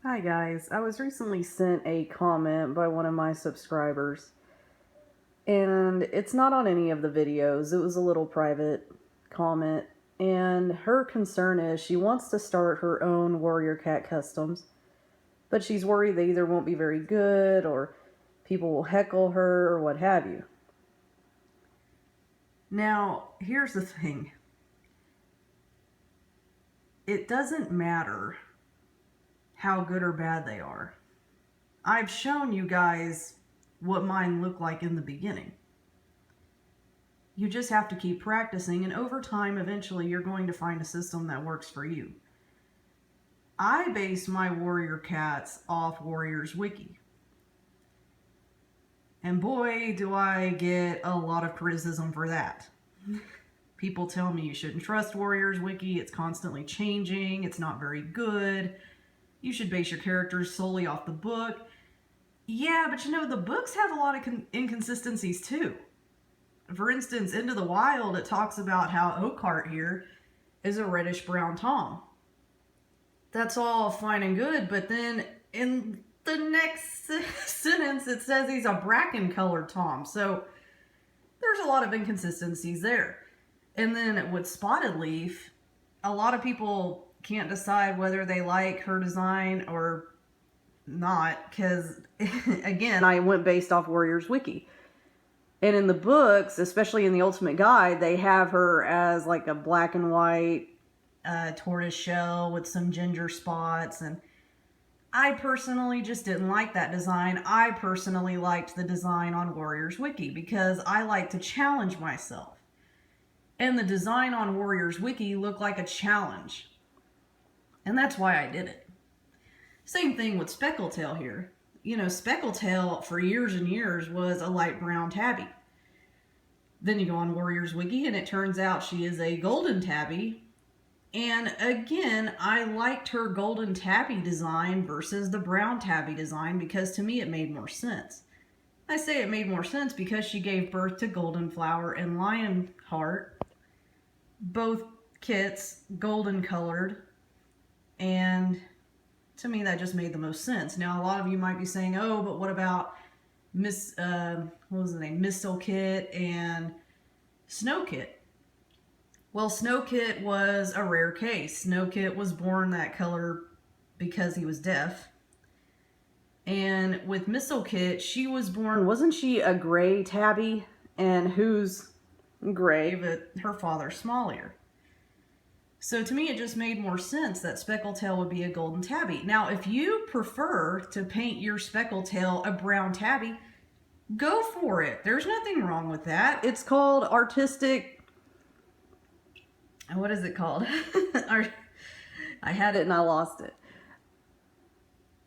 Hi guys, I was recently sent a comment by one of my subscribers, and it's not on any of the videos. It was a little private comment, and her concern is she wants to start her own warrior cat customs, but she's worried they either won't be very good or people will heckle her or what have you. Now, here's the thing. It doesn't matter how good or bad they are. I've shown you guys what mine looked like in the beginning. You just have to keep practicing, and over time, eventually, you're going to find a system that works for you. I base my warrior cats off Warriors Wiki. And boy, do I get a lot of criticism for that. People tell me you shouldn't trust Warriors Wiki, it's constantly changing, it's not very good. You should base your characters solely off the book. Yeah, but you know, the books have a lot of inconsistencies too. For instance, Into the Wild, it talks about how Oakhart here is a reddish-brown Tom. That's all fine and good, but then in the next sentence it says he's a bracken-colored Tom. So there's a lot of inconsistencies there. And then with Spotted Leaf, a lot of people can't decide whether they like her design or not, because again, I went based off Warriors Wiki. And in the books, especially in the Ultimate Guide, they have her as like a black and white tortoise shell with some ginger spots. And I personally just didn't like that design. I personally liked the design on Warriors Wiki because I like to challenge myself. And the design on Warriors Wiki looked like a challenge. And that's why I did it. Same thing with Speckletail here. You know, Speckletail for years and years was a light brown tabby. Then you go on Warriors Wiki and it turns out she is a golden tabby. And again, I liked her golden tabby design versus the brown tabby design because to me it made more sense. I say it made more sense because she gave birth to Golden Flower and Lionheart. Both kits golden colored, and to me that just made the most sense. Now a lot of you might be saying, oh, but what about what was the name? Mistle Kit and Snow Kit. Well, Snow Kit was a rare case. Snow Kit was born that color because he was deaf. And with Mistle Kit, she was born, wasn't she a gray tabby? And who's gray, but her father's smallier. So to me, it just made more sense that Speckletail would be a golden tabby. Now, if you prefer to paint your Speckletail a brown tabby, go for it. There's nothing wrong with that. It's called artistic... What is it called? I had it and I lost it.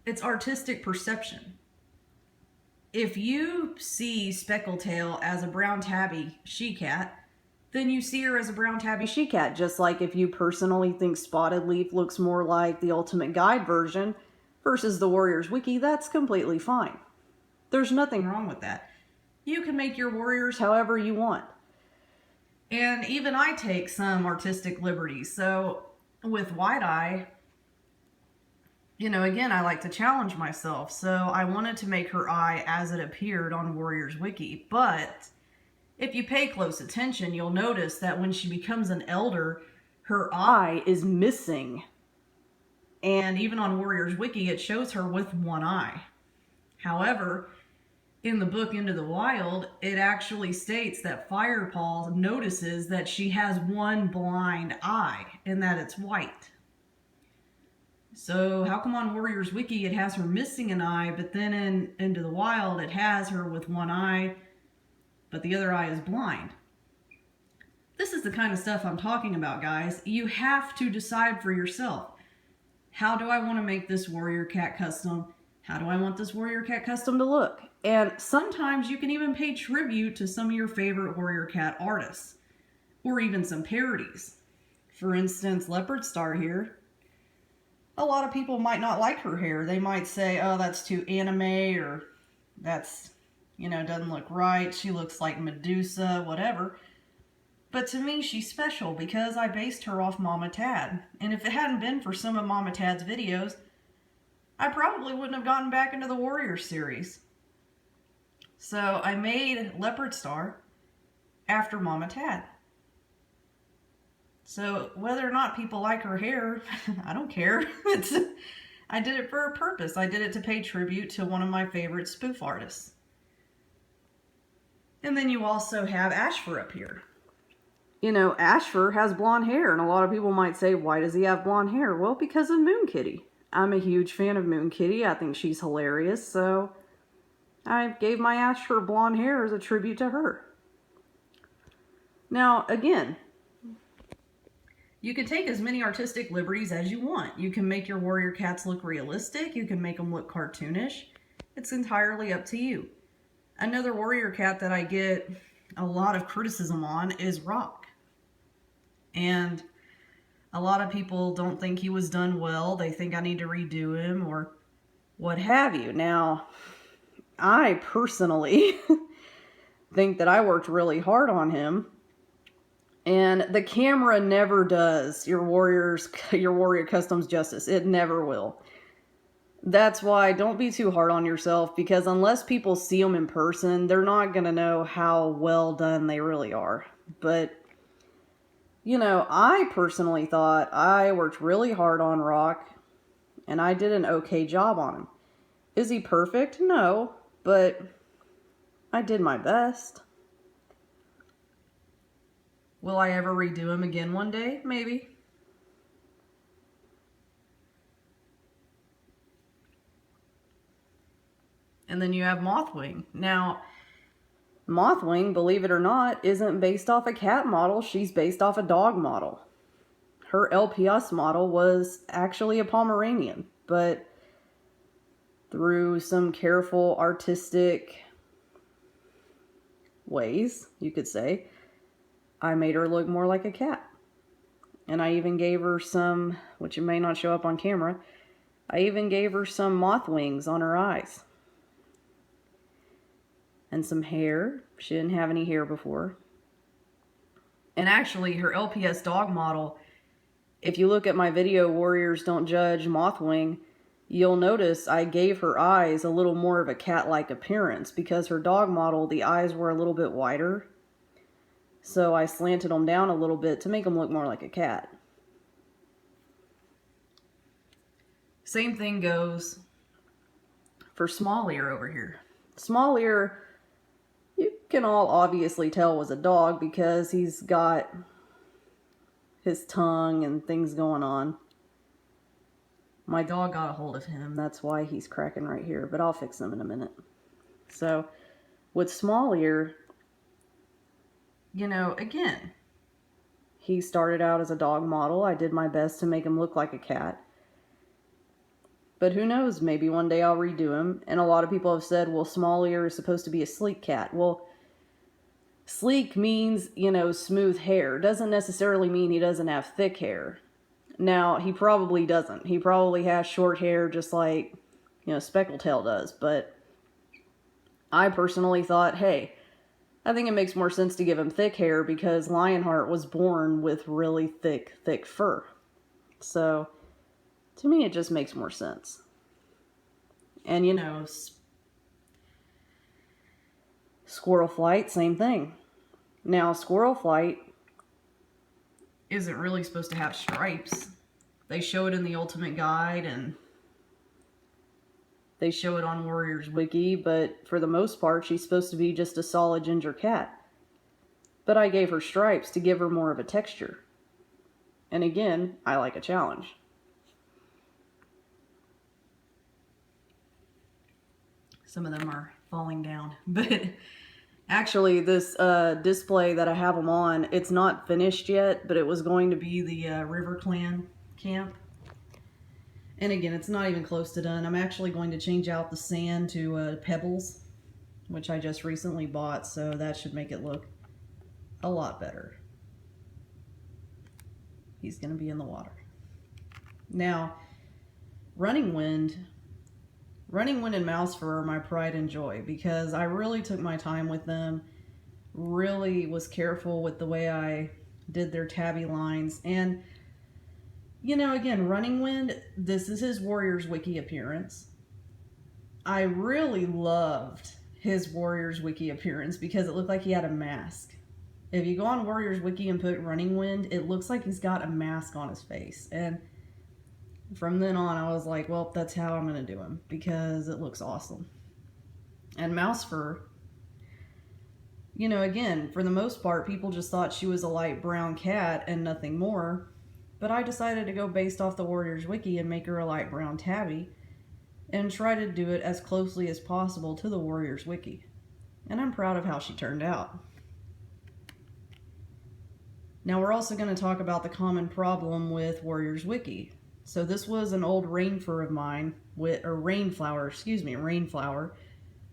It's artistic perception. If you see Speckletail as a brown tabby she-cat, then you see her as a brown tabby she-cat. Just like if you personally think Spotted Leaf looks more like the Ultimate Guide version versus the Warriors Wiki, that's completely fine. There's nothing wrong with that. You can make your warriors however you want. And even I take some artistic liberties. So with White Eye, you know, again, I like to challenge myself. So I wanted to make her eye as it appeared on Warriors Wiki. But if you pay close attention, you'll notice that when she becomes an elder, her eye is missing. And even on Warriors Wiki, it shows her with one eye. However, in the book Into the Wild, it actually states that Firepaw notices that she has one blind eye and that it's white. So how come on Warriors Wiki it has her missing an eye, but then in Into the Wild it has her with one eye, but the other eye is blind? This is the kind of stuff I'm talking about, guys. You have to decide for yourself. How do I want to make this warrior cat custom? How do I want this warrior cat custom to look? And sometimes you can even pay tribute to some of your favorite warrior cat artists, or even some parodies. For instance, Leopard Star here. A lot of people might not like her hair. They might say, oh, that's too anime, or that's, you know, doesn't look right. She looks like Medusa, whatever. But to me, she's special because I based her off Mama Tad. And if it hadn't been for some of Mama Tad's videos, I probably wouldn't have gotten back into the Warrior series. So I made Leopard Star after Mama Tad. So whether or not people like her hair, I don't care. I did it for a purpose. I did it to pay tribute to one of my favorite spoof artists. And then you also have Ashfur up here. You know, Ashfur has blonde hair, and a lot of people might say, why does he have blonde hair? Well, because of Moon Kitty. I'm a huge fan of Moon Kitty. I think she's hilarious, so I gave my Ashfur blonde hair as a tribute to her. Now, again, you can take as many artistic liberties as you want. You can make your warrior cats look realistic. You can make them look cartoonish. It's entirely up to you. Another warrior cat that I get a lot of criticism on is Rock. And a lot of people don't think he was done well. They think I need to redo him or what have you. Now, I personally think that I worked really hard on him. And the camera never does your warrior customs justice. It never will. That's why don't be too hard on yourself, because unless people see them in person, they're not going to know how well done they really are. But, you know, I personally thought I worked really hard on Rock, and I did an okay job on him. Is he perfect? No, but I did my best. Will I ever redo him again one day? Maybe. And then you have Mothwing. Now, Mothwing, believe it or not, isn't based off a cat model. She's based off a dog model. Her LPS model was actually a Pomeranian, but through some careful artistic ways, you could say, I made her look more like a cat. And I even gave her some, which it may not show up on camera, I even gave her some moth wings on her eyes. And some hair. She didn't have any hair before. And actually, her LPS dog model, if you look at my video, Warriors Don't Judge Mothwing, you'll notice I gave her eyes a little more of a cat-like appearance, because her dog model, the eyes were a little bit wider. So I slanted them down a little bit to make them look more like a cat. Same thing goes for Small Ear over here. Small Ear, you can all obviously tell was a dog because he's got his tongue and things going on. My dog got a hold of him. That's why he's cracking right here, but I'll fix him in a minute. So with Small Ear, you know, again, he started out as a dog model. I did my best to make him look like a cat. But who knows, maybe one day I'll redo him. And a lot of people have said, well, Small Ear is supposed to be a sleek cat. Well, sleek means, you know, smooth hair. Doesn't necessarily mean he doesn't have thick hair. Now, he probably doesn't. He probably has short hair just like, you know, Speckletail does. But I personally thought, hey, I think it makes more sense to give him thick hair because Lionheart was born with really thick fur. So to me, it just makes more sense. And, you know, Squirrel Flight, same thing. Now, Squirrel Flight isn't really supposed to have stripes. They show it in the Ultimate Guide, and they show it on Warriors Wiki, but for the most part, she's supposed to be just a solid ginger cat. But I gave her stripes to give her more of a texture. And again, I like a challenge. Some of them are falling down. But actually, this display that I have them on, it's not finished yet, but it was going to be the River Clan camp. And again, it's not even close to done. I'm actually going to change out the sand to pebbles, which I just recently bought, so that should make it look a lot better. He's going to be in the water. Now, Running Wind and Mouse Fur are my pride and joy because I really took my time with them, really was careful with the way I did their tabby lines, and You know, again, Running Wind, this is his Warriors Wiki appearance. I really loved his Warriors Wiki appearance because it looked like he had a mask. If you go on Warriors Wiki and put Running Wind, it looks like he's got a mask on his face. And from then on, I was like, well, that's how I'm going to do him because it looks awesome. And Mouse Fur, you know, again, for the most part, people just thought she was a light brown cat and nothing more. But I decided to go based off the Warriors Wiki and make her a light brown tabby and try to do it as closely as possible to the Warriors Wiki. And I'm proud of how she turned out. Now we're also going to talk about the common problem with Warriors Wiki. So this was an old rain fur of mine, rainflower,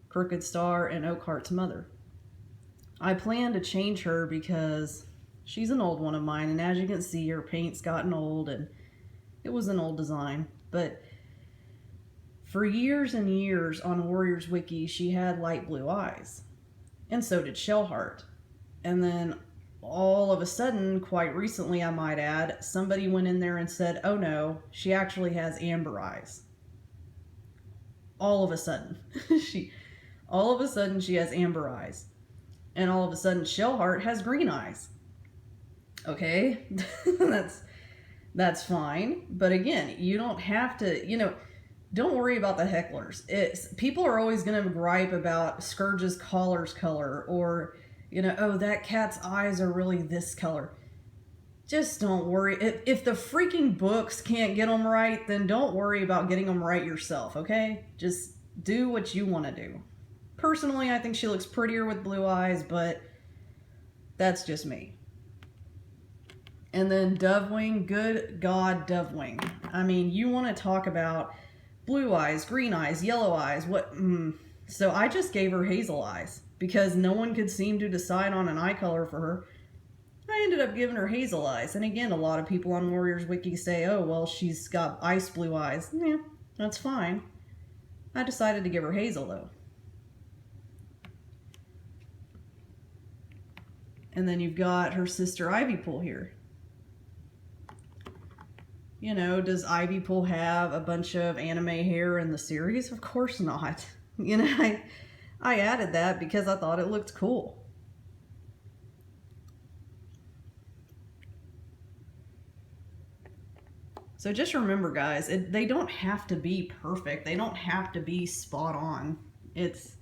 Crooked Star, and Oakheart's mother. I plan to change her because she's an old one of mine, and as you can see, her paint's gotten old, and it was an old design. But for years and years on Warriors Wiki, she had light blue eyes, and so did Shellheart. And then all of a sudden, quite recently I might add, somebody went in there and said, oh no, she actually has amber eyes. All of a sudden. she has amber eyes. And all of a sudden Shellheart has green eyes. Okay, that's fine. But again, you don't have to, you know, don't worry about the hecklers. People are always going to gripe about Scourge's collar's color, or, you know, oh, that cat's eyes are really this color. Just don't worry. If the freaking books can't get them right, then don't worry about getting them right yourself, okay? Just do what you want to do. Personally, I think she looks prettier with blue eyes, but that's just me. And then Dovewing, good God, Dovewing. I mean, you want to talk about blue eyes, green eyes, yellow eyes, So I just gave her hazel eyes because no one could seem to decide on an eye color for her. I ended up giving her hazel eyes. And again, a lot of people on Warriors Wiki say, oh, well, she's got ice blue eyes. Yeah, that's fine. I decided to give her hazel, though. And then you've got her sister Ivypool here. You know, does Ivypool have a bunch of anime hair in the series? Of course not. You know, I added that because I thought it looked cool. So just remember, guys, they don't have to be perfect. They don't have to be spot on. It's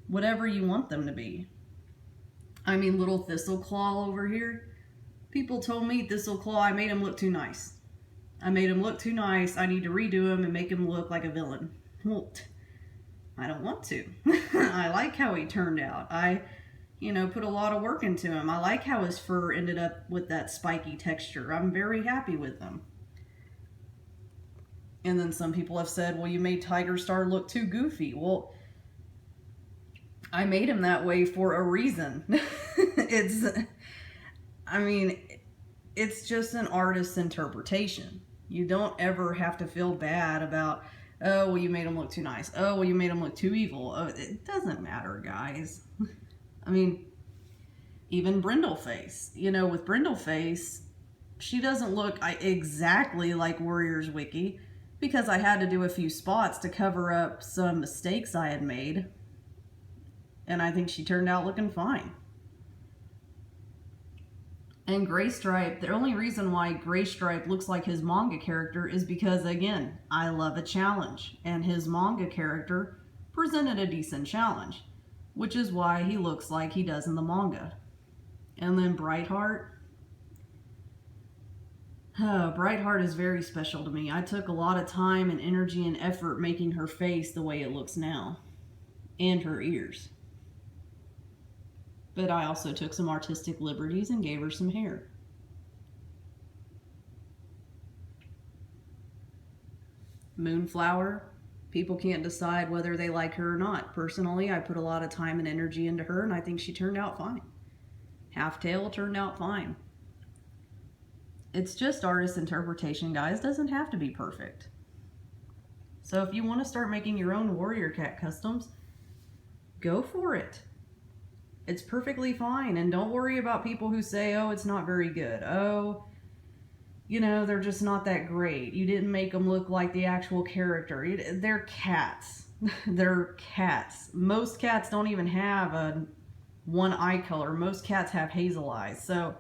whatever you want them to be. I mean, little Thistleclaw over here. People told me Thistleclaw, I made him look too nice. I made him look too nice. I need to redo him and make him look like a villain. Well, I don't want to. I like how he turned out. I, you know, put a lot of work into him. I like how his fur ended up with that spiky texture. I'm very happy with them. And then some people have said, well, you made Tiger Star look too goofy. Well, I made him that way for a reason. It's just an artist's interpretation. You don't ever have to feel bad about, oh, well, you made him look too nice. Oh, well, you made him look too evil. Oh, it doesn't matter, guys. I mean, even Brindleface. You know, with Brindleface, she doesn't look exactly like Warriors Wiki because I had to do a few spots to cover up some mistakes I had made. And I think she turned out looking fine. And Graystripe, the only reason why Graystripe looks like his manga character is because, again, I love a challenge. And his manga character presented a decent challenge, which is why he looks like he does in the manga. And then Brightheart. Oh, Brightheart is very special to me. I took a lot of time and energy and effort making her face the way it looks now. And her ears. But I also took some artistic liberties and gave her some hair. Moonflower, people can't decide whether they like her or not. Personally, I put a lot of time and energy into her, and I think she turned out fine. Halftail turned out fine. It's just artist interpretation, guys. Doesn't have to be perfect. So if you want to start making your own warrior cat customs, go for it. It's perfectly fine. And don't worry about people who say, oh, it's not very good. Oh, you know, they're just not that great. You didn't make them look like the actual character. They're cats. They're cats. Most cats don't even have a one eye color. Most cats have hazel eyes. So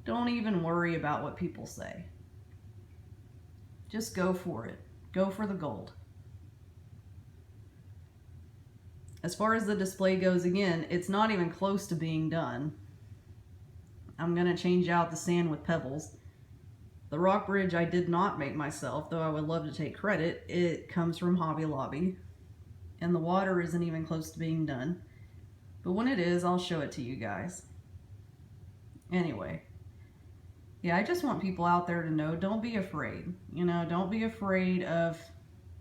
don't even worry about what people say. Just go for it. Go for the gold. As far as the display goes, again, it's not even close to being done. I'm going to change out the sand with pebbles. The rock bridge I did not make myself, though I would love to take credit. It comes from Hobby Lobby. And the water isn't even close to being done. But when it is, I'll show it to you guys. Anyway. Yeah, I just want people out there to know, don't be afraid. You know, don't be afraid of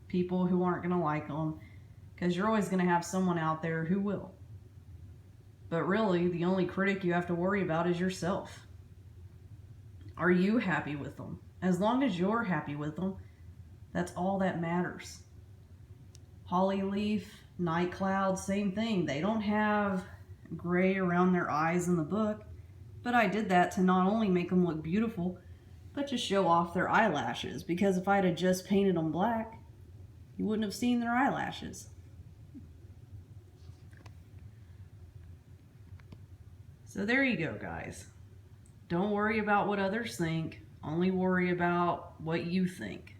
people who aren't going to like them. Because you're always going to have someone out there who will. But really, the only critic you have to worry about is yourself. Are you happy with them? As long as you're happy with them, that's all that matters. Hollyleaf, Night Cloud, same thing. They don't have gray around their eyes in the book, but I did that to not only make them look beautiful, but to show off their eyelashes, because if I'd have just painted them black, you wouldn't have seen their eyelashes. So there you go, guys. Don't worry about what others think. Only worry about what you think.